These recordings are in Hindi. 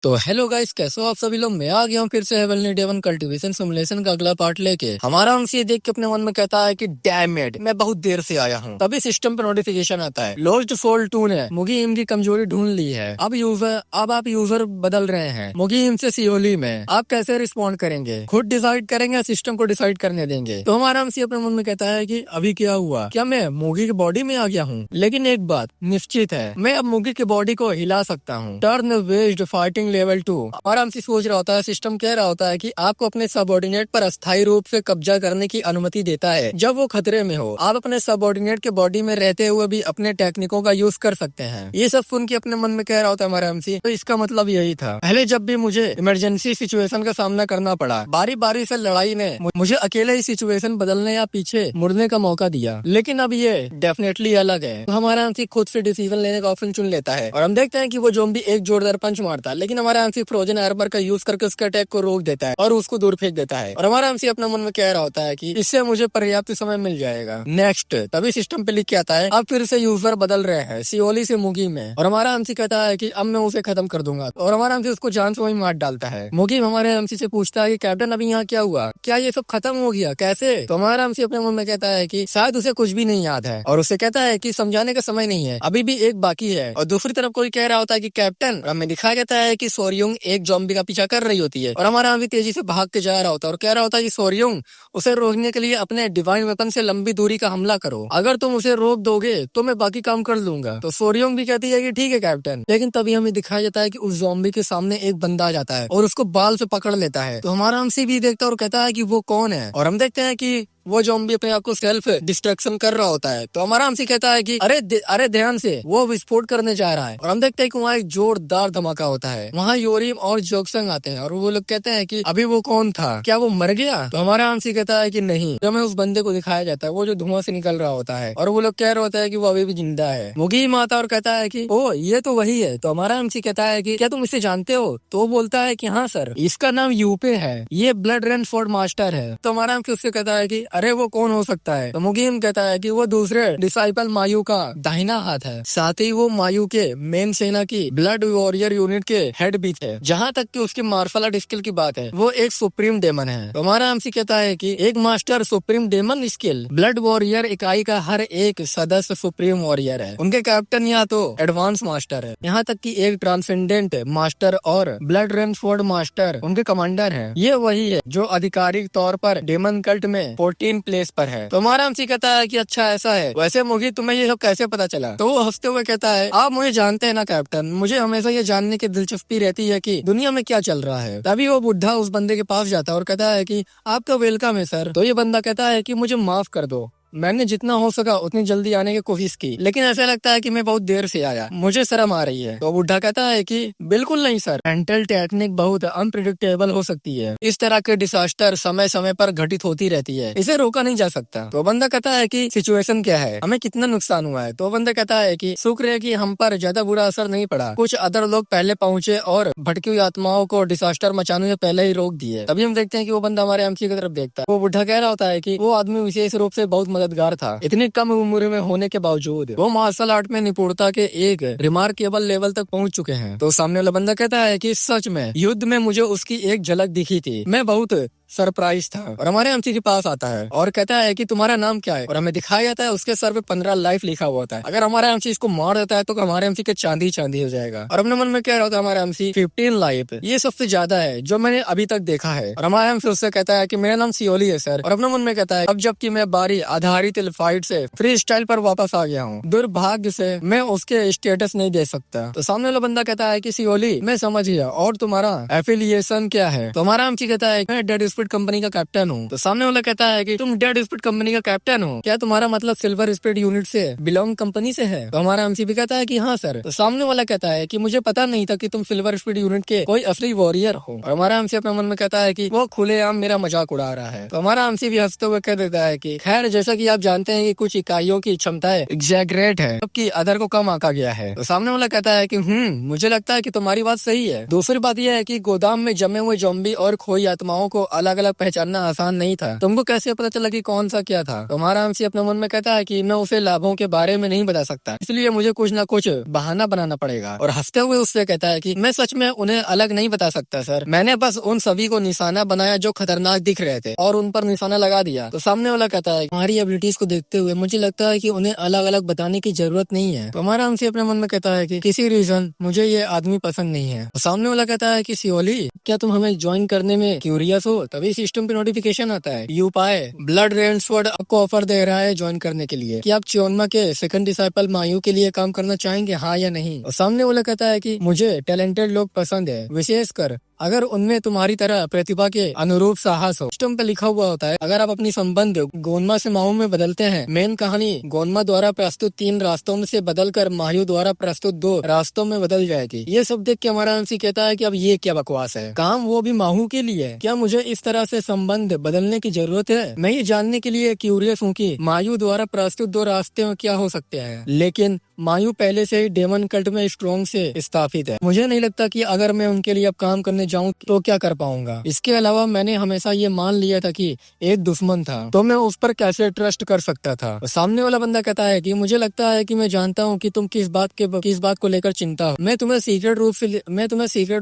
तो हेलो गाइस, कैसे हो आप सभी लोग। मैं आ गया हूँ फिर से हेवनली डेवन कल्टीवेशन सिमुलेशन का अगला पार्ट लेके। हमारा हमसे ये देख के अपने मन में कहता है कि डैम इट, मैं बहुत देर से आया हूँ। तभी सिस्टम पे नोटिफिकेशन आता है, लॉस्ट फोल 2 ने मुगीम की कमजोरी ढूंढ ली है। अब आप यूजर बदल रहे हैं मुगीम से सियोली में। आप कैसे रिस्पॉन्ड करेंगे, खुद डिसाइड करेंगे या सिस्टम को डिसाइड करने देंगे। तो हमारा हमसे अपने मन में कहता है कि अभी क्या हुआ, क्या मैं मुगी की बॉडी में आ गया हूँ। लेकिन एक बात निश्चित है, मैं अब मुगी की बॉडी को हिला सकता हूँ। Turn based fighting level 2। आराम से सोच रहा होता है, सिस्टम कह रहा होता है कि आपको अपने सबऑर्डिनेट पर अस्थायी रूप से कब्जा करने की अनुमति देता है जब वो खतरे में हो। आप अपने सबऑर्डिनेट के बॉडी में रहते हुए भी अपने टेक्निकों का यूज कर सकते हैं। ये सब सुन के अपने मन में कह रहा होता है हमारा एमसी, तो इसका मतलब यही था। पहले जब भी मुझे इमरजेंसी सिचुएशन का सामना करना पड़ा, बारी बारी से लड़ाई ने मुझे अकेले ही सिचुएशन बदलने या पीछे मुड़ने का मौका दिया। लेकिन अब ये डेफिनेटली अलग है। तो हमारा एमसी खुद से डिसीजन लेने का ऑप्शन चुन लेता है और हम देखते हैं कि वो ज़ॉम्बी एक जोरदार पंच मारता है, लेकिन हमारा एमसी फ्रोजन आर्मर का यूज करके उसके अटैक को रोक देता है और उसको दूर फेंक देता है। और हमारा एमसी अपने मन में कह रहा होता है कि इससे मुझे पर्याप्त समय मिल जाएगा। नेक्स्ट तभी सिस्टम पे लिख के आता है, अब फिर से यूजर बदल रहे हैं सियोली से मुगी में। और हमारा एमसी कहता है कि अब मैं उसे खत्म कर दूंगा और हमारा एमसी उसको जान से वही मार डालता है। मुगी हमारे एमसी से पूछता है कि कैप्टन अभी यहाँ क्या हुआ, क्या ये सब खत्म हो गया, कैसे। तो हमारा एमसी अपने मन में कहता है कि शायद उसे कुछ भी नहीं याद है और उसे कहता है कि समझाने का समय नहीं है, अभी भी एक बाकी है। और दूसरी तरफ कोई कह रहा होता है कि कैप्टन, हमें दिखाया जाता है कि सोरियोंग एक ज़ॉम्बी का पीछा कर रही होती है और हमारा भी तेजी से भाग के जा रहा होता है और कह रहा होता है कि सोरियोंग, उसे रोकने के लिए अपने डिवाइन वेपन से लंबी दूरी का हमला करो, अगर तुम उसे रोक दोगे तो मैं बाकी काम कर लूंगा। तो सोरियोंग भी कहती है कि ठीक है कैप्टन। लेकिन तभी हमें दिखाया जाता है कि उस ज़ॉम्बी के सामने एक बंदा आ जाता है और उसको बाल से पकड़ लेता है। तो हमारा हमसे भी देखता है और कहता है कि वो कौन है। और हम देखते हैं कि वो ज़ॉम्बी अपने आप को सेल्फ डिस्ट्रक्शन कर रहा होता है। तो हमारा हमसे कहता है कि अरे ध्यान से, वो विस्फोट करने जा रहा है। और हम देखते हैं कि वहाँ एक जोरदार धमाका होता है। वहाँ योरीम और जोक्संग आते हैं और वो लोग कहते हैं कि अभी वो कौन था, क्या वो मर गया। तो हमारा हमसे कहता है कि नहीं। जब हमें उस बंदे को दिखाया जाता है, वो जो धुआं से निकल रहा होता है और वो लोग कह रहे होता है कि वो अभी भी जिंदा है। मुगी माता और कहता है कि ओ ये तो वही है। तो हमारा हमसे कहता है कि क्या तुम इसे जानते हो। तो वो बोलता है कि हाँ सर, इसका नाम यूपे है, ये ब्लड रेनफोर्ड मास्टर है। तो हमारा हमसे उससे कहता है कि अरे वो कौन हो सकता है। तो मुगीम कहता है कि वो दूसरे डिसाइपल मायू का दाहिना हाथ है, साथ ही वो मायू के मेन सेना की ब्लड वॉरियर यूनिट के हेड भी थे। जहाँ तक कि उसकी मार्शल आर्ट स्किल की बात है, वो एक सुप्रीम डेमन है। तो हमारा हमसे कहता है कि एक master supreme demon skill, blood warrior इकाई का हर एक सदस्य सुप्रीम वॉरियर है। उनके कैप्टन या तो एडवांस मास्टर है, यहाँ तक कि एक ट्रांसेंडेंट मास्टर और ब्लड रेनफोर्ड मास्टर उनके कमांडर है। ये वही है जो आधिकारिक तौर पर डेमन कल्ट में 14 प्लेस पर है। तो हमारा हमसे कहता है कि अच्छा ऐसा है, वैसे मुगी तुम्हें ये सब कैसे पता चला। तो वो हंसते हुए कहता है, आप मुझे जानते हैं ना कैप्टन, मुझे हमेशा ये जानने की दिलचस्पी रहती है कि दुनिया में क्या चल रहा है। तभी वो बुढ़ा उस बंदे के पास जाता है और कहता है कि आपका वेलकम है सर। तो ये बंदा कहता है कि मुझे माफ कर दो, मैंने जितना हो सका उतनी जल्दी आने की कोशिश की, लेकिन ऐसा लगता है कि मैं बहुत देर से आया, मुझे शर्म आ रही है। तो बुढ़ा कहता है कि बिल्कुल नहीं सर, मेंटल टेक्निक बहुत अनप्रिडिक्टेबल हो सकती है, इस तरह के डिसास्टर समय समय पर घटित होती रहती है, इसे रोका नहीं जा सकता। तो बंदा कहता है कि सिचुएशन क्या है, हमें कितना नुकसान हुआ है। तो बंदा कहता है कि शुक्र है कि हम पर ज्यादा बुरा असर नहीं पड़ा, कुछ अदर लोग पहले पहुंचे और भटकी हुई आत्माओं को डिसास्टर मचाने से पहले ही रोक दिए। तभी हम देखते हैं कि वो बंदा हमारे एमसी की तरफ देखता है। वो बुढ़ा कह रहा होता है कि वो आदमी विशेष रूप से बहुत मददगार था, इतनी कम उम्र में होने के बावजूद वो मार्शल आर्ट में निपुणता के एक रिमार्केबल लेवल तक पहुंच चुके हैं। तो सामने वाला बंदा कहता है कि सच में युद्ध में मुझे उसकी एक झलक दिखी थी, मैं बहुत सरप्राइज था। और हमारे एमसी के पास आता है और कहता है कि तुम्हारा नाम क्या है। और हमें दिखाया जाता है उसके सर पे 15 लाइफ लिखा हुआ होता है। अगर हमारा एमसी इसको मार देता है तो हमारे एमसी के चांदी चांदी हो जाएगा। और अपने मन में कह रहा होता है हमारा एमसी 15 लाइफ, ये सबसे ज्यादा है जो मैंने अभी तक देखा है। और हमारा एमसी उससे कहता है कि मेरा नाम सियोली है सर। और अपने मन में कहता है अब जबकि मैं बारी आधारित फाइट से फ्री स्टाइल पर वापस आ गया हूँ, दुर्भाग्य से मैं उसके स्टेटस नहीं दे सकता। तो सामने वाला बंदा कहता है कि सियोली मैं समझ गया, और तुम्हारा एफिलिएशन क्या है। तो हमारा एमसी कहता है मैं डेड स्पिरिट कंपनी का कैप्टन हूँ। तो सामने वाला कहता है कि तुम डेड स्पिरिट कंपनी का कैप्टन हो, क्या तुम्हारा मतलब सिल्वर स्पिरिट यूनिट से बिलोंग कंपनी से है। तो हमारा एमसी भी कहता है कि हाँ सर। तो सामने वाला कहता है कि मुझे पता नहीं था कि तुम सिल्वर स्पिरिट यूनिट के कोई असली वॉरियर हो। और हमारा एमसी अपने मन में कहता है कि वो खुलेआम मेरा मजाक उड़ा रहा है। तो हमारा एमसी भी हंसते हुए कह देता है कि खैर जैसा कि आप जानते हैं कि कुछ इकाइयों की क्षमताएं एग्जैगरेट है जबकि अदर को कम आंका गया है। तो सामने वाला कहता है कि मुझे लगता है कि तुम्हारी बात सही है। दूसरी बात यह है कि गोदाम में जमे हुए ज़ॉम्बी और खोई आत्माओं को अलग अलग अलग पहचानना आसान नहीं था। तुमको कैसे पता चला कि कौन सा क्या था? तो हमारा एमसी अपने मन में कहता है कि मैं उसे लाभों के बारे में नहीं बता सकता, इसलिए मुझे कुछ ना कुछ बहाना बनाना पड़ेगा। और हंसते हुए उससे कहता है कि मैं सच में उन्हें अलग नहीं बता सकता सर, मैंने बस उन सभी को निशाना बनाया जो खतरनाक दिख रहे थे और उन पर निशाना लगा दिया। तो सामने वाला कहता है हमारी एबिलिटीज को देखते हुए मुझे लगता है कि उन्हें अलग अलग बताने की जरूरत नहीं है। तो हमारा हमसे अपने मन में कहता है कि किसी रीजन मुझे ये आदमी पसंद नहीं है। तो सामने वाला कहता है कि सियोली, क्या तुम हमें ज्वाइन करने में क्यूरियस हो? तभी सिस्टम पे नोटिफिकेशन आता है, यू पाए ब्लड रेंसवर्ड आपको ऑफर दे रहा है ज्वाइन करने के लिए। कि आप च्योनमा के सेकंड डिसाइपल मायू के लिए काम करना चाहेंगे, हाँ या नहीं? और सामने वाला कहता है कि मुझे टैलेंटेड लोग पसंद है, विशेषकर अगर उनमें तुम्हारी तरह प्रतिभा के अनुरूप साहस हो। सिस्टम पे लिखा हुआ होता है अगर आप अपनी संबंध गोनमा से मायू में बदलते हैं, मेन कहानी गोनमा द्वारा प्रस्तुत 3 रास्तों में से बदलकर मायू द्वारा प्रस्तुत 2 रास्तों में बदल जाएगी। ये सब देख के हमारा एमसी कहता है कि अब ये क्या बकवास है, काम वो भी माहू के लिए। क्या मुझे इस तरह से संबंध बदलने की जरूरत है? मैं ये जानने के लिए क्यूरियस हूँ कि मायू द्वारा प्रस्तुत 2 रास्ते क्या हो सकते हैं, लेकिन मायू पहले से ही डेमन कल्ट में स्ट्रॉन्ग से स्थापित है। मुझे नहीं लगता कि अगर मैं उनके लिए अब काम करने जाऊं तो क्या कर पाऊंगा। इसके अलावा मैंने हमेशा ये मान लिया था कि एक दुश्मन था तो मैं उस पर कैसे ट्रस्ट कर सकता था। सामने वाला बंदा कहता है कि मुझे लगता है कि मैं जानता हूँ कि तुम किस बात को लेकर चिंता हो। मैं तुम्हें सीक्रेट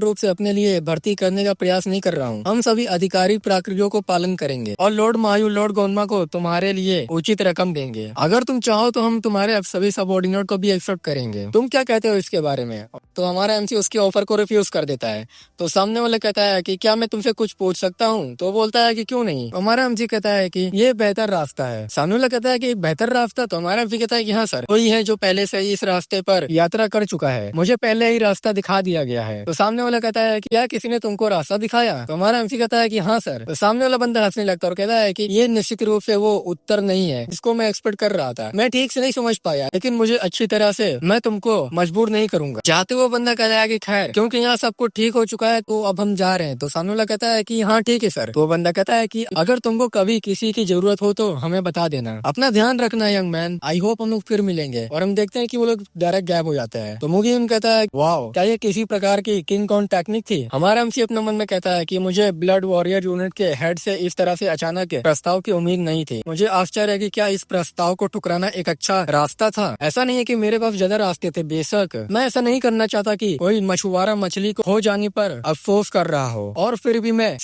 रूप से अपने लिए भर्ती करने का प्रयास नहीं कर रहा हूँ। हम सभी अधिकारी प्रक्रियाओं को पालन करेंगे और लॉर्ड मायू लॉर्ड गोनमा को तुम्हारे लिए उचित रकम देंगे। अगर तुम चाहो तो हम तुम्हारे सभी सबऑर्डिनेट को भी एक्सेप्ट करेंगे। तुम क्या कहते हो इसके बारे में? तो हमारा एमसी उसके ऑफर को रिफ्यूज कर देता है। तो सामने वाला कहता है कि क्या मैं तुमसे कुछ पूछ सकता हूँ? तो बोलता है कि क्यों नहीं। हमारा एमसी कहता है कि ये बेहतर रास्ता है। सामने वाला कहता है कि एक बेहतर रास्ता? तो हमारा एमसी कहता है कि हाँ सर, कोई है जो पहले से ही इस रास्ते पर यात्रा कर चुका है, मुझे पहले ही रास्ता दिखा दिया गया है। तो सामने वाला कहता है कि क्या किसी ने तुमको रास्ता दिखाया? तो हमारा एमसी कहता है कि हाँ सर। तो सामने वाला बंदा हंसने लगता है और कहता है कि ये निश्चित रूप से वो उत्तर नहीं है जिसको मैं एक्सपेक्ट कर रहा था। मैं ठीक से नहीं समझ पाया, लेकिन मुझे अच्छी तरह से मैं तुमको मजबूर नहीं करूंगा। जाते हुए बंदा कहता है कि खैर क्योंकि यहाँ सब कुछ ठीक हो चुका है तो अब हम जा रहे हैं। तो सामने वाला कहता है कि हाँ ठीक है सर। तो बंदा कहता है कि अगर तुमको कभी किसी की जरूरत हो तो हमें बता देना। अपना ध्यान रखना यंग मैन, आई होप हम लोग फिर मिलेंगे। और हम देखते हैं कि वो लोग डायरेक्ट गायब हो जाते हैं। तो मुगीन कहता है वाओ, क्या ये किसी प्रकार की किंग कॉन्ग टेक्निक थी? हमारा एमसी अपने मन में कहता है कि मुझे ब्लड वॉरियर यूनिट के हेड से इस तरह से अचानक प्रस्ताव की उम्मीद नहीं थी। मुझे आश्चर्य है कि क्या इस प्रस्ताव को ठुकराना एक अच्छा रास्ता था। ऐसा नहीं है कि मेरे पास ज्यादा रास्ते थे, बेशक मैं ऐसा नहीं करना चाहता कि कोई मछुआरा मछली को हो जाने पर अफसोस कर रहा हो, और फिर भी मैं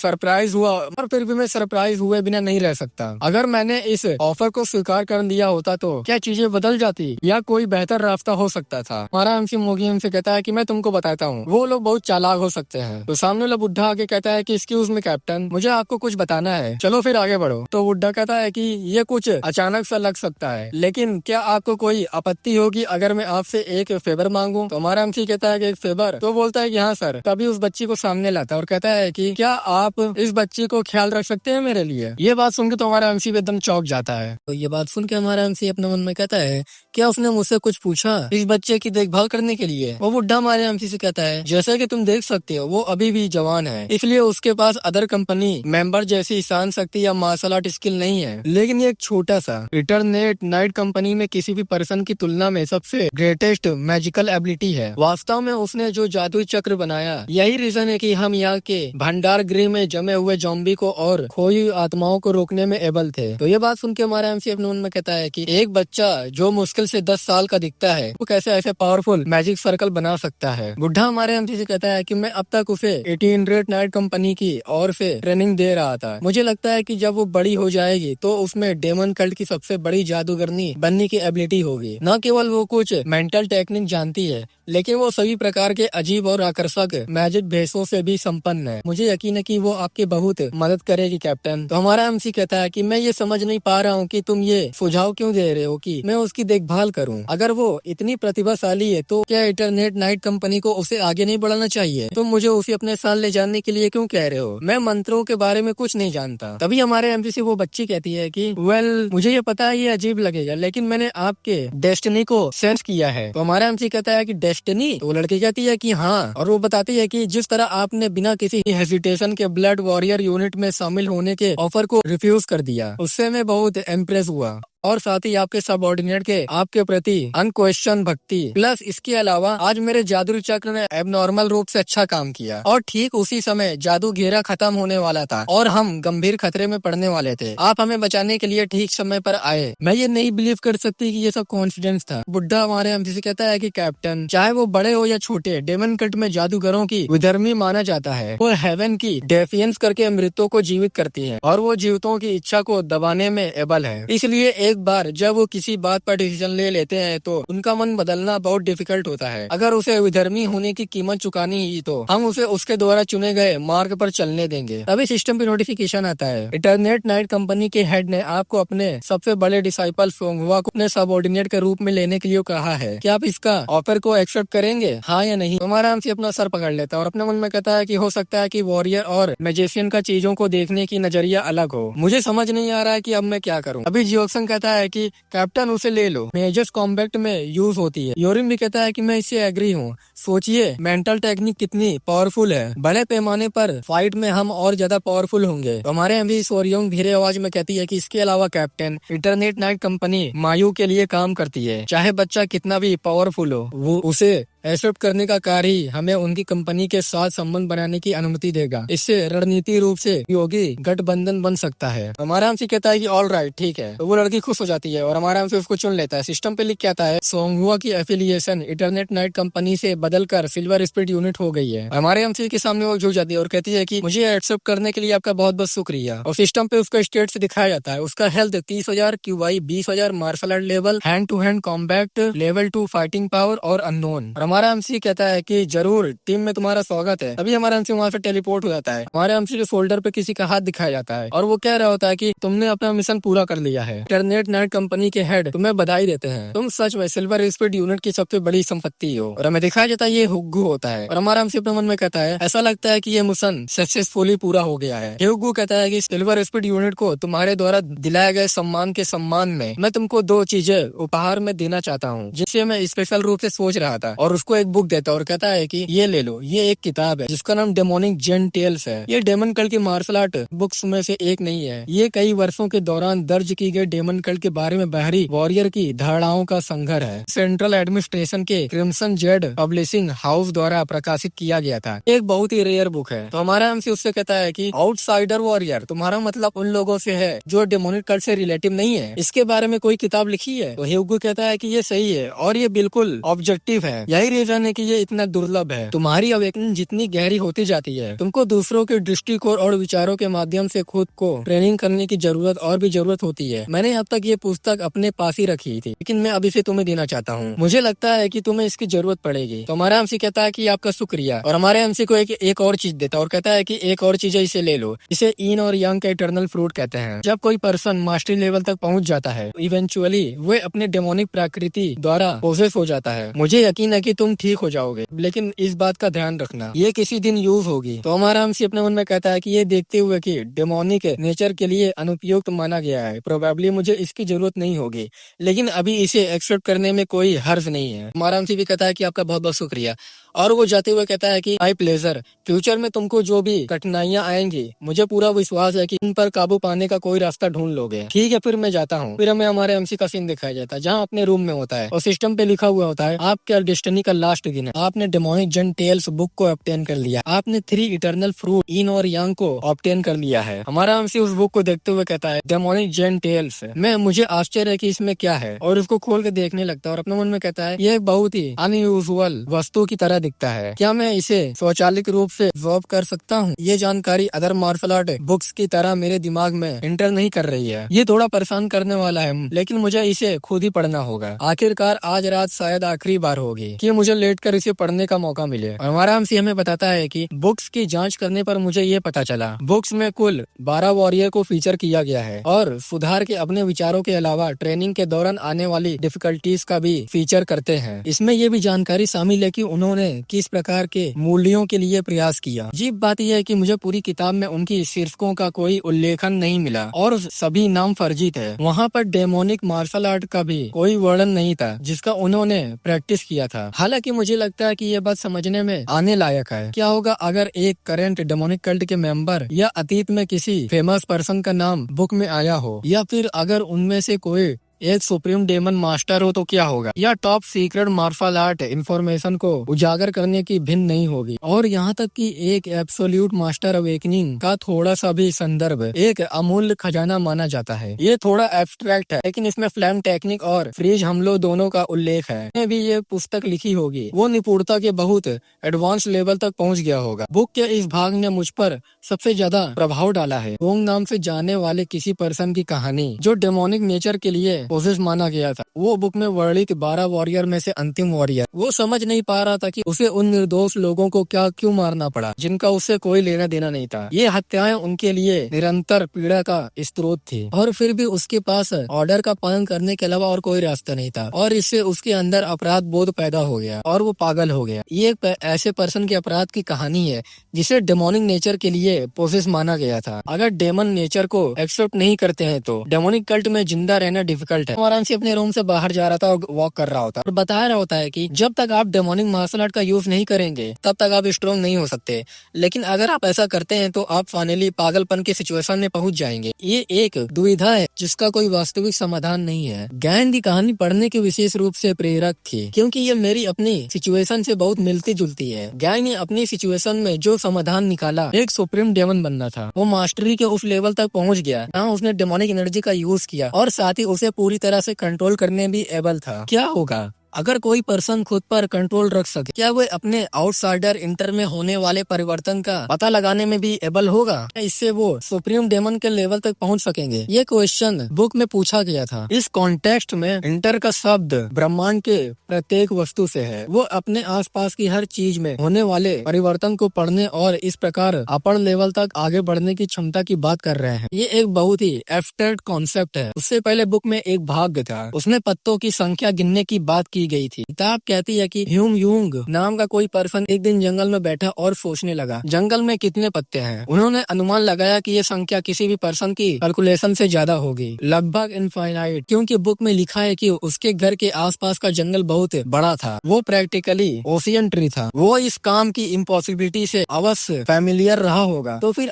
सरप्राइज हुए बिना नहीं रह सकता। अगर मैंने इस ऑफर को स्वीकार कर दिया होता तो क्या चीजें बदल जाती या कोई बेहतर रास्ता हो सकता था। हमारा एमसी मोगी हमसे कहता है कि मैं तुमको बताता हूँ, वो लोग बहुत चालाक हो सकते हैं। तो सामने वाला बुढ़ा आके कहता है कि एक्सक्यूज मी कैप्टन, मुझे आपको कुछ बताना है, चलो फिर आगे बढ़ो। तो बुढ़ा कहता है कि ये कुछ अचानक सा लग सकता है, लेकिन क्या आपको कोई आपत्ति होगी अगर मैं आपसे एक फेवर मांगू? तो हमारा एमसी कहता है कि एक फेवर? तो बोलता है कि हाँ सर। तभी उस बच्ची को सामने लाता है और कहता है कि क्या आप इस बच्ची को ख्याल रख सकते हैं मेरे लिए? ये बात सुन के तो हमारा एमसी एकदम चौंक जाता है। तो ये बात सुन के हमारा एमसी अपने मन में कहता है क्या उसने मुझसे कुछ पूछा इस बच्चे की देखभाल करने के लिए? वो बुढ़ा हमारे एमसी से कहता है जैसा कि तुम देख सकते हो वो अभी भी जवान है, इसलिए उसके पास अदर कंपनी मेंबर जैसी शान शक्ति या मार्शल आर्ट स्किल नहीं है, लेकिन ये एक छोटा सा इंटरनेट नाइट कंपनी में किसी भी पर्सन की तुलना में सबसे ग्रेटेस्ट मैजिकल एबिलिटी है। वास्तव में उसने जो जादुई चक्र बनाया यही रीजन है कि हम यहाँ के भंडार गृह में जमे हुए जॉम्बी को और खोई आत्माओं को रोकने में एबल थे। तो ये बात सुन के हमारा एमसी अपने मन में कहता है कि एक बच्चा जो मुश्किल से 10 साल का दिखता है वो कैसे ऐसे पावरफुल मैजिक सर्कल बना सकता है। बुढ़ा हमारे एमसी से कहता है कि मैं अब तक उसे 1800 नाइट कंपनी की और से ट्रेनिंग दे रहा था। मुझे लगता है कि जब वो बड़ी हो जाएगी तो उसमें डेमन कल्ट की सबसे बड़ी जादूगरनी बनने की एबिलिटी होगी। न केवल वो कुछ मेंटल टेक्निक जानती है, लेकिन वो सभी प्रकार के अजीब और आकर्षक मैजिक भेषों से भी संपन्न है। मुझे यकीन है कि वो आपकी बहुत मदद करेगी कैप्टन। तो हमारा एमसी कहता है कि मैं ये समझ नहीं पा रहा हूँ कि तुम ये सुझाव क्यों दे रहे हो कि मैं उसकी देखभाल करूँ। अगर वो इतनी प्रतिभाशाली है तो क्या इंटरनेट नाइट कंपनी को उसे आगे नहीं बढ़ाना चाहिए? तुम मुझे उसे अपने साथ ले जाने के लिए क्यों कह रहे हो? मैं मंत्रों के बारे में कुछ नहीं जानता। तभी हमारे एमसी से वो बच्ची कहती है कि वेल मुझे ये पता है ये अजीब लगेगा, लेकिन मैंने आपके डेस्टिनी को सेंस किया है। तो हमारा एमसी कहता है कि डेस्टिनी? तो वो लड़की कहती है कि हाँ, और वो बताती है कि जिस तरह आपने बिना किसी हेजिटेशन के ब्लड वॉरियर यूनिट में शामिल होने के ऑफर को रिफ्यूज कर दिया, उससे मैं बहुत इम्प्रेस हुआ और साथ ही आपके सबऑर्डिनेट के आपके प्रति अनक्वेश्चन भक्ति। प्लस इसके अलावा आज मेरे जादू चक्र ने एबनॉर्मल रूप से अच्छा काम किया और ठीक उसी समय जादू घेरा खत्म होने वाला था और हम गंभीर खतरे में पड़ने वाले थे। आप हमें बचाने के लिए ठीक समय पर आए। मैं ये नहीं बिलीव कर सकती कि ये सब कॉन्फिडेंस था। बुड्ढा हमारे हम जिसे कहता है कि कैप्टन, चाहे वो बड़े हो या छोटे, डेमन कल्ट में जादूगरों की विधर्मी माना जाता है। वो हेवन की डेफियंस करके मृतों को जीवित करती है और वो जीवितों की इच्छा को दबाने में एबल है। इसलिए एक बार जब वो किसी बात पर डिसीजन ले लेते हैं तो उनका मन बदलना बहुत डिफिकल्ट होता है। अगर उसे विधर्मी होने की कीमत चुकानी ही तो हम उसे उसके द्वारा चुने गए मार्ग पर चलने देंगे। तभी सिस्टम पे नोटिफिकेशन आता है, इटरनेट नाइट कंपनी के हेड ने आपको अपने सबसे बड़े डिसाइपल सोंगहुआ को अपने सबऑर्डिनेट के रूप में लेने के लिए कहा है। क्या आप इसका ऑफर को एक्सेप्ट करेंगे, हाँ या नहीं? हमारा हमसे अपना सर पकड़ लेता है और अपने मन में कहता है कि हो सकता है कि वॉरियर और मैजिशियन का चीजों को देखने की नजरिया अलग हो। मुझे समझ नहीं आ रहा है कि अब मैं क्या करूं। अभी जियोक्सन कहता है कि कैप्टन उसे ले लो, मेजर्स कॉम्बैक्ट में यूज होती है। योरिम भी कहता है कि मैं इससे एग्री हूँ। सोचिए मेंटल टेक्निक कितनी पावरफुल है। बड़े पैमाने पर फाइट में हम और ज्यादा पावरफुल होंगे। तो हमारे एमवी सोरियोंग धीरे आवाज में कहती है कि इसके अलावा कैप्टन, इंटरनेट नाइट कंपनी मायू के लिए काम करती है। चाहे बच्चा कितना भी पावरफुल हो, वो उसे एक्सेप्ट करने का कार्य ही हमें उनकी कंपनी के साथ संबंध बनाने की अनुमति देगा। इससे रणनीति रूप से योगी गठबंधन बन सकता है। हमारा हमसे कहता है कि ऑल राइट, ठीक है। तो वो लड़की खुश हो जाती है और हमारा हमसे उसको चुन लेता है। सिस्टम पे लिख के आता है सोंगहुआ की एफिलिएशन इंटरनेट नाइट कंपनी से बदलकर सिल्वर स्पीड यूनिट हो गई है। हमारे हमसे के सामने वो झुक जाती है और कहती है कि मुझे एक्सेप्ट करने के लिए आपका बहुत बहुत शुक्रिया। और सिस्टम पे उसका स्टेट्स दिखाया जाता है। उसका health 30,000, QI 20,000, martial art level, hand to hand combat, level 2 fighting power और अननोन। हमारा एमसी कहता है कि जरूर टीम में तुम्हारा स्वागत है। तभी हमारा एमसी वहाँ से टेलीपोर्ट हो जाता है। हमारे एमसी के शोल्डर पे किसी का हाथ दिखाया जाता है और वो कह रहा होता है कि तुमने अपना मिशन पूरा कर लिया है। इंटरनेट नाइट कंपनी के हेड तुम्हें बधाई देते हैं। तुम सच में सिल्वर स्पीड यूनिट की सबसे बड़ी संपत्ति हो। और हमें दिखाया जाता है ये हुग्गू होता है और हमारा एमसी अपने मन में कहता है ऐसा लगता है कि ये मिशन सक्सेसफुली पूरा हो गया है। हुग्गू कहता है कि सिल्वर स्पीड यूनिट को तुम्हारे द्वारा दिलाए गए सम्मान के सम्मान में मैं तुमको 2 चीजें उपहार में देना चाहता हूँ, जिससे मैं स्पेशल रूप से सोच रहा था। और उसको एक बुक देता है और कहता है कि ये ले लो, ये एक किताब है जिसका नाम डेमोनिक जेन टेल्स है। ये डेमन कल्ट की मार्शल आर्ट बुक्स में से एक नहीं है। ये कई वर्षों के दौरान दर्ज की गई डेमन कल्ट के बारे में बाहरी वॉरियर की धारणाओं का संग्रह है। सेंट्रल एडमिनिस्ट्रेशन के क्रिम्सन जेड पब्लिशिंग हाउस द्वारा प्रकाशित किया गया था। एक बहुत ही रेयर बुक है। तो हमारा हमसे उससे कहता है कि आउटसाइडर वॉरियर तुम्हारा मतलब उन लोगों से है जो डेमोनिक कल्ट से रिलेटिव नहीं है। इसके बारे में कोई किताब लिखी है? तो ह्यूगो कहता है कि ये सही है और ये बिल्कुल ऑब्जेक्टिव है। यही रीजन है कि ये इतना दुर्लभ है। तुम्हारी अवेकनिंग जितनी गहरी होती जाती है, तुमको दूसरों के दृष्टिकोण और विचारों के माध्यम से खुद को ट्रेनिंग करने की जरूरत और भी जरूरत होती है। मैंने अब तक ये पुस्तक अपने पास ही रखी थी, लेकिन मैं अभी से तुम्हें देना चाहता हूँ। मुझे लगता है कि तुम्हें इसकी जरूरत पड़ेगी। तो हमारा एमसी कहता है कि आपका शुक्रिया और हमारे एमसी को एक और चीज देता है और कहता है कि एक और चीज है, इसे ले लो। इसे इन और यांग का इटर्नल फ्रूट कहते हैं। जब कोई पर्सन मास्टरी लेवल तक पहुँच जाता है, इवेंचुअली वे अपने डेमोनिक प्रकृति द्वारा पोसेस हो जाता है। मुझे यकीन है कि तुम ठीक हो जाओगे, लेकिन इस बात का ध्यान रखना ये किसी दिन यूज होगी। तो हमारा हमसे अपने मन में कहता है कि ये देखते हुए कि डेमोनिक नेचर के लिए अनुपयुक्त माना गया है, प्रोबेबली मुझे इसकी जरूरत नहीं होगी, लेकिन अभी इसे एक्सेप्ट करने में कोई हर्ज नहीं है। हमारा हमसे भी कहता है कि आपका बहुत बहुत शुक्रिया और वो जाते हुए कहता है कि माय प्लेजर। फ्यूचर में तुमको जो भी कठिनाइयां आएंगी, मुझे पूरा विश्वास है कि इन पर काबू पाने का कोई रास्ता ढूंढ लोगे। ठीक है, फिर मैं जाता हूँ। फिर हमें हमारे एमसी का सीन दिखाया जाता है जहाँ अपने रूम में होता है और सिस्टम पे लिखा हुआ होता है आपके डेस्टिनी का लास्ट दिन है। आपने डेमोनिक जेन टेल्स बुक को ऑब्टेन कर लिया। आपने 3 इटर्नल फ्रूट इन और यांग को ऑब्टेन कर लिया है। हमारा एमसी उस बुक को देखते हुए कहता है डेमोनिक जेन टेल्स। मुझे आश्चर्य है कि इसमें क्या है और उसको खोल के देखने लगता है और अपने मन में कहता है ये बहुत ही अनयूजुअल वस्तु की तरह दिखता है। क्या मैं इसे स्वचालित रूप से ऑब्जर्व कर सकता हूँ? ये जानकारी अदर मार्शल आर्ट बुक्स की तरह मेरे दिमाग में इंटर नहीं कर रही है। ये थोड़ा परेशान करने वाला है, लेकिन मुझे इसे खुद ही पढ़ना होगा। आखिरकार आज रात शायद आखिरी बार होगी कि मुझे लेटकर इसे पढ़ने का मौका मिले। और हमारा एमसी हमें बताता है कि बुक्स की जांच करने पर मुझे ये पता चला बुक्स में कुल 12 वॉरियर को फीचर किया गया है और सुधार के अपने विचारों के अलावा ट्रेनिंग के दौरान आने वाली डिफिकल्टीज का भी फीचर करते हैं। इसमें ये भी जानकारी शामिल है कि उन्होंने किस प्रकार के मूल्यों के लिए प्रयास किया। अजीब बात यह है कि मुझे पूरी किताब में उनकी शीर्षकों का कोई उल्लेखन नहीं मिला और सभी नाम फर्जी थे। वहाँ पर डेमोनिक मार्शल आर्ट का भी कोई वर्णन नहीं था जिसका उन्होंने प्रैक्टिस किया था। हालांकि मुझे लगता है कि ये बात समझने में आने लायक है। क्या होगा अगर एक करंट डेमोनिक कल्ट के मेंबर या अतीत में किसी फेमस पर्सन का नाम बुक में आया हो, या फिर अगर उनमें से कोई एक सुप्रीम डेमन मास्टर हो तो क्या होगा, या top secret martial art information को उजागर करने की भिन्न नहीं होगी। और यहाँ तक कि एक एब्सोल्यूट मास्टर अवेकनिंग का थोड़ा सा भी संदर्भ एक अमूल्य खजाना माना जाता है। ये थोड़ा एब्स्ट्रैक्ट है, लेकिन इसमें फ्लैम टेक्निक और फ्रीज हमलों दोनों का उल्लेख है। मैं भी ये पुस्तक लिखी होगी, वो निपुणता के बहुत एडवांस लेवल तक पहुँच गया होगा। बुक के इस भाग ने मुझ पर सबसे ज्यादा प्रभाव डाला है। गोंग नाम से जाने वाले किसी पर्सन की कहानी जो डेमोनिक नेचर के लिए पोजेस माना गया था। वो बुक में वर्णित 12 वॉरियर में से अंतिम वॉरियर वो समझ नहीं पा रहा था कि उसे उन निर्दोष लोगों को क्या क्यों मारना पड़ा, जिनका उससे कोई लेना देना नहीं था। ये हत्याएं उनके लिए निरंतर पीड़ा का स्रोत थी, और फिर भी उसके पास ऑर्डर का पालन करने के अलावा और कोई रास्ता नहीं था। और इससे उसके अंदर अपराध बोध पैदा हो गया और वो पागल हो गया। ये एक ऐसे पर्सन के अपराध की कहानी है जिसे डेमोनिक नेचर के लिए पोसेस माना गया था। अगर डेमन नेचर को एक्सेप्ट नहीं करते हैं तो डेमोनिक कल्ट में जिंदा रहना डिफिकल्ट है। आराम से अपने रूम से बाहर जा रहा था और वॉक कर रहा होता और बता रहा होता है कि जब तक आप डेमोनिक मार्शल आर्ट का यूज नहीं करेंगे तब तक आप स्ट्रॉन्ग नहीं हो सकते, लेकिन अगर आप ऐसा करते हैं तो आप फाइनली पागलपन की सिचुएशन में पहुंच जाएंगे। ये एक दुविधा है जिसका कोई वास्तविक समाधान नहीं है। गैन की कहानी पढ़ने की विशेष रूप से प्रेरक थी क्योंकि ये मेरी अपनी सिचुएशन से बहुत मिलती जुलती है। गैन ने अपनी सिचुएशन में जो समाधान निकाला, एक सुप्रीम डेमन बनना था। वो मास्टरी के उस लेवल तक पहुंच गया जहाँ उसने डेमोनिक एनर्जी का यूज किया और साथ ही उसे पूरी तरह से कंट्रोल करने भी एबल था। क्या होगा अगर कोई पर्सन खुद पर कंट्रोल रख सके? क्या वो अपने आउटसाइडर इंटर में होने वाले परिवर्तन का पता लगाने में भी एबल होगा? इससे वो सुप्रीम डेमन के लेवल तक पहुंच सकेंगे? ये क्वेश्चन बुक में पूछा गया था। इस कॉन्टेक्स्ट में इंटर का शब्द ब्रह्मांड के प्रत्येक वस्तु से है। वो अपने आसपास की हर चीज में होने वाले परिवर्तन को पढ़ने और इस प्रकार अपर लेवल तक आगे बढ़ने की क्षमता की बात कर रहे हैं। ये एक बहुत ही एब्स्ट्रैक्ट कॉन्सेप्ट है। उससे पहले बुक में एक भाग था, उसमें पत्तों की संख्या गिनने की बात की गई थी। किताब कहती है कि ह्यूम यूंग नाम का कोई पर्सन एक दिन जंगल में बैठा और सोचने लगा, जंगल में कितने पत्ते हैं। उन्होंने अनुमान लगाया कि ये संख्या किसी भी पर्सन की कैलकुलेशन से ज्यादा होगी, लगभग इनफाइनाइट, क्योंकि बुक में लिखा है कि उसके घर के आसपास का जंगल बहुत बड़ा था। वो प्रैक्टिकली ओशियन ट्री था। वो इस काम की इम्पॉसिबिलिटी से अवश्य फैमिलियर रहा होगा। तो फिर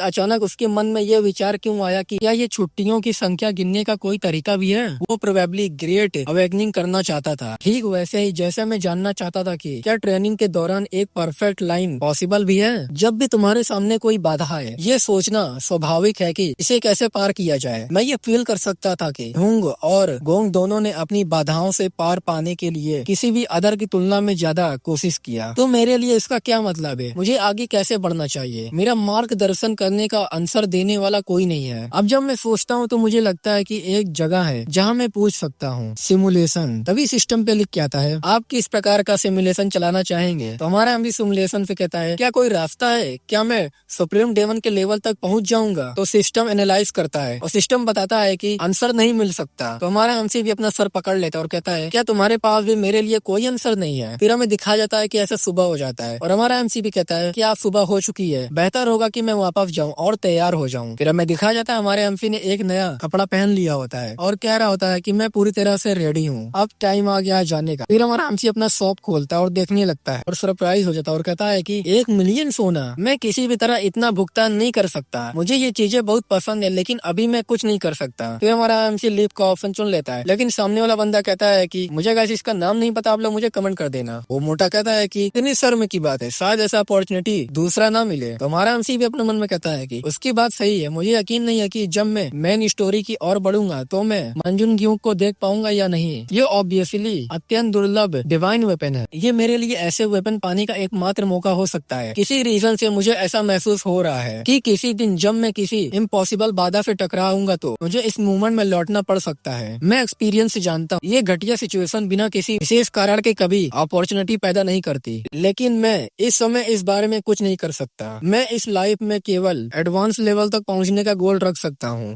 अचानक उसके मन में ये विचार क्यों आया कि क्या ये छुट्टियों की संख्या गिनने का कोई तरीका भी है? वो प्रोबेबली ग्रेट अवेकनिंग करना चाहता था, ठीक वैसे ही जैसे मैं जानना चाहता था कि क्या ट्रेनिंग के दौरान एक परफेक्ट लाइन पॉसिबल भी है। जब भी तुम्हारे सामने कोई बाधा है, ये सोचना स्वाभाविक है कि इसे कैसे पार किया जाए। मैं ये फील कर सकता था कि हुंग और गोंग दोनों ने अपनी बाधाओं से पार पाने के लिए किसी भी अदर की तुलना में ज्यादा कोशिश किया। तो मेरे लिए इसका क्या मतलब है? मुझे आगे कैसे बढ़ना चाहिए? मेरा मार्गदर्शन करने का आंसर देने वाला कोई नहीं है। अब जब मैं सोचता हूँ तो मुझे लगता है कि एक जगह है जहाँ मैं पूछ सकता हूँ, सिमुलेशन। तभी सिस्टम पे लिख के आता है, आप किस प्रकार का सिमुलेशन चलाना चाहेंगे? तो हमारा एमडी सिमुलेशन पे कहता है, क्या कोई रास्ता है? क्या मैं सुप्रीम डेमन के लेवल तक पहुंच जाऊंगा? तो सिस्टम एनालाइज करता है और सिस्टम बताता है कि आंसर नहीं मिल सकता। तो हमारा एमसी भी अपना सर पकड़ लेता है और कहता है, क्या तुम्हारे पास भी मेरे लिए कोई आंसर नहीं है? फिर हमें दिखा जाता है कि ऐसा सुबह हो जाता है और हमारा एमसी भी कहता है कि आप सुबह हो चुकी है, बेहतर होगा कि मैं वापस जाऊं और तैयार हो जाऊं। फिर हमें दिखा जाता है हमारे एमसी ने एक नया कपड़ा पहन लिया होता है और कह रहा होता है कि मैं पूरी तरह से रेडी हूँ, अब टाइम आ गया जाने का। फिर हमारा एमसी अपना शॉप खोलता है और देखने लगता है और सरप्राइज हो जाता है और कहता है कि 1 मिलियन सोना, मैं किसी भी तरह इतना भुगतान नहीं कर सकता। मुझे ये चीजें बहुत पसंद है लेकिन अभी मैं कुछ नहीं कर सकता। फिर हमारा एमसी लीव का ऑप्शन चुन लेता है, लेकिन सामने वाला बंदा कहता है कि मुझे गाइस इसका नाम नहीं पता, आप लोग मुझे कमेंट कर देना। वो मोटा कहता है कि इतनी शर्म की बात है, शायद ऐसा अपॉर्चुनिटी दूसरा ना मिले। तो हमारा एमसी भी अपने मन में कहता है कि उसकी बात सही है, मुझे यकीन नहीं है कि जब मैं मेन स्टोरी की ओर बढ़ूंगा तो मैं मंजुन ग्यूक को देख पाऊंगा या नहीं। ये ऑब्वियसली अत्यंत दुर्लभ डिवाइन वेपन है। ये मेरे लिए ऐसे वेपन पाने का एकमात्र मौका हो सकता है। किसी रीजन से मुझे ऐसा महसूस हो रहा है कि किसी दिन जब मैं किसी इम्पॉसिबल बाधा से टकराऊंगा तो मुझे इस मूवमेंट में लौटना पड़ सकता है। मैं एक्सपीरियंस से जानता हूँ ये घटिया सिचुएशन बिना किसी विशेष कारण के कभी अपॉर्चुनिटी पैदा नहीं करती, लेकिन मैं इस समय इस बारे में कुछ नहीं कर सकता। मैं इस लाइफ में केवल एडवांस लेवल तक पहुंचने का गोल रख सकता हूँ।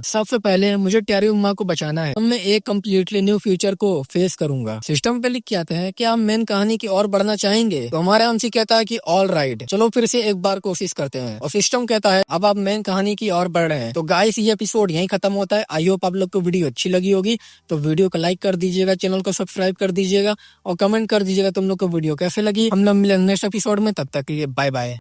सबसे पहले मुझे टेरियुमा को बचाना है, मैं एक कम्प्लीटली न्यू फ्यूचर को फेस करूंगा। सिस्टम पे लिख के आता है कि आप मेन कहानी की ओर बढ़ना चाहेंगे? तो हमारा एमसी कहता है कि ऑल राइट, चलो फिर से एक बार कोशिश करते हैं। और सिस्टम कहता है अब आप मेन कहानी की ओर बढ़ रहे हैं। तो गाइस ये एपिसोड यहीं खत्म होता है। आई होप आप लोग को वीडियो अच्छी लगी होगी, तो वीडियो को लाइक कर दीजिएगा, चैनल को सब्सक्राइब कर दीजिएगा और कमेंट कर दीजिएगा तुम लोग को वीडियो कैसे लगी। हम लोग मिलेंगे नेक्स्ट एपिसोड में, तब तक के लिए बाय बाय।